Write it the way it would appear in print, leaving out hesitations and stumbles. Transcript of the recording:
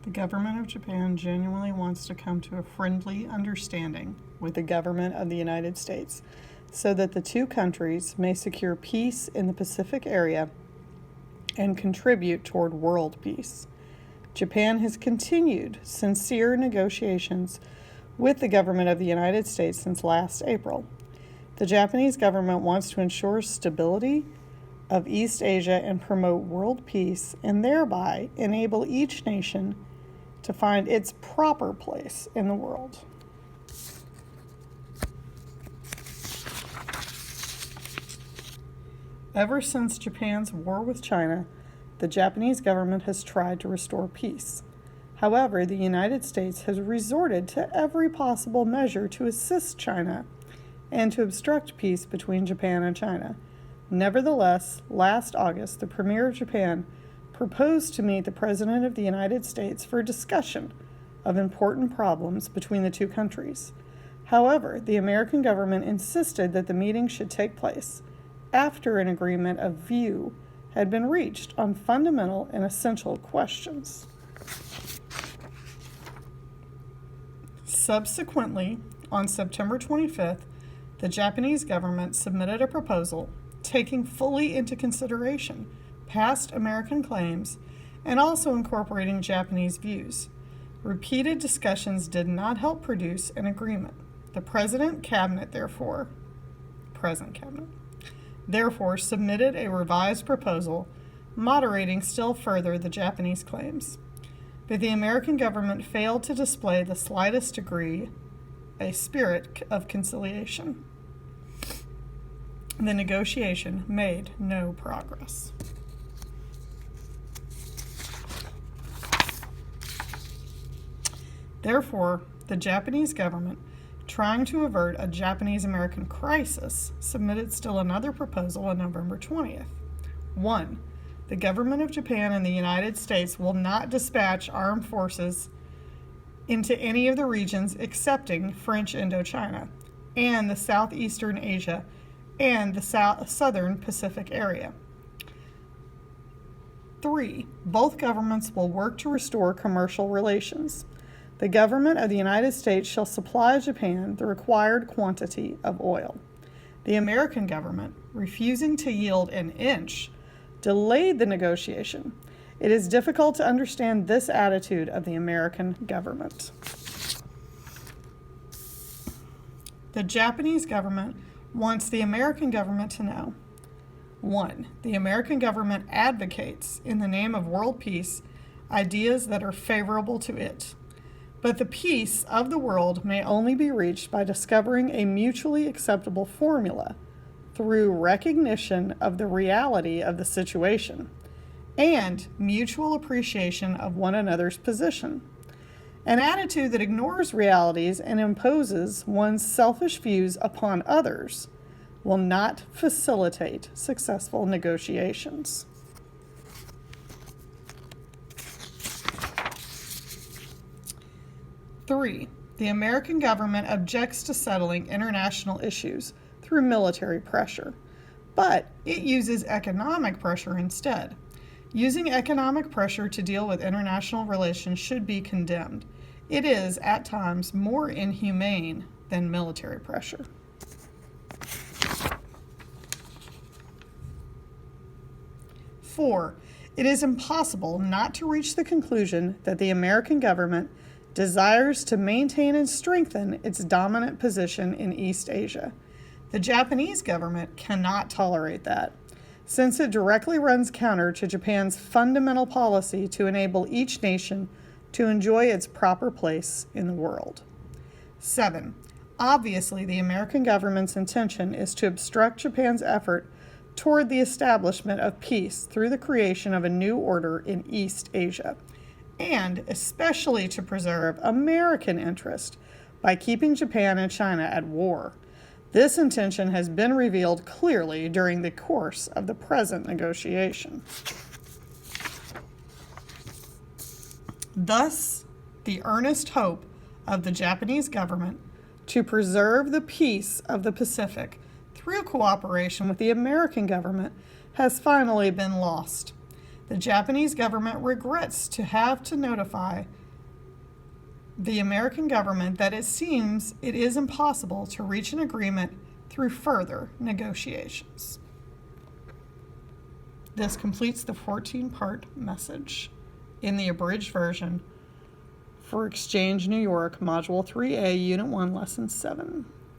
The government of Japan genuinely wants to come to a friendly understanding with the government of the United States so that the two countries may secure peace in the Pacific area and contribute toward world peace. Japan has continued sincere negotiations with the government of the United States since last April. The Japanese government wants to ensure stability of East Asia and promote world peace, and thereby enable each nation to find its proper place in the world. Ever since Japan's war with China, the Japanese government has tried to restore peace. However, the United States has resorted to every possible measure to assist China and to obstruct peace between Japan and China. Nevertheless, last August, the Premier of Japan proposed to meet the President of the United States for a discussion of important problems between the two countries. However, the American government insisted that the meeting should take place after an agreement of view had been reached on fundamental and essential questions. Subsequently, on September 25th, the Japanese government submitted a proposal taking fully into consideration past American claims and also incorporating Japanese views. Repeated discussions did not help produce an agreement. The present cabinet, therefore, submitted a revised proposal moderating still further the Japanese claims. But the American government failed to display the slightest degree a spirit of conciliation. The negotiation made no progress. Therefore, the Japanese government, trying to avert a Japanese-American crisis, submitted still another proposal on November 20th. 1. The government of Japan and the United States will not dispatch armed forces into any of the regions excepting French Indochina and the Southeastern Asia and the Southern Pacific area. 3. Both governments will work to restore commercial relations. The government of the United States shall supply Japan the required quantity of oil. The American government, refusing to yield an inch, delayed the negotiation. It is difficult to understand this attitude of the American government. The Japanese government wants the American government to know: 1. The American government advocates, in the name of world peace, ideas that are favorable to it. But the peace of the world may only be reached by discovering a mutually acceptable formula through recognition of the reality of the situation and mutual appreciation of one another's position. An attitude that ignores realities and imposes one's selfish views upon others will not facilitate successful negotiations. Three, the American government objects to settling international issues through military pressure, but it uses economic pressure instead. Using economic pressure to deal with international relations should be condemned. It is, at times, more inhumane than military pressure. Four, it is impossible not to reach the conclusion that the American government desires to maintain and strengthen its dominant position in East Asia. The Japanese government cannot tolerate that, since it directly runs counter to Japan's fundamental policy to enable each nation to enjoy its proper place in the world. 7. Obviously, the American government's intention is to obstruct Japan's effort toward the establishment of peace through the creation of a new order in East Asia, and especially to preserve American interest by keeping Japan and China at war. This intention has been revealed clearly during the course of the present negotiation. Thus, the earnest hope of the Japanese government to preserve the peace of the Pacific through cooperation with the American government has finally been lost. The Japanese government regrets to have to notify the American government that it seems it is impossible to reach an agreement through further negotiations. This completes the 14-part message in the abridged version for Exchange New York, Module 3A, Unit 1, Lesson 7.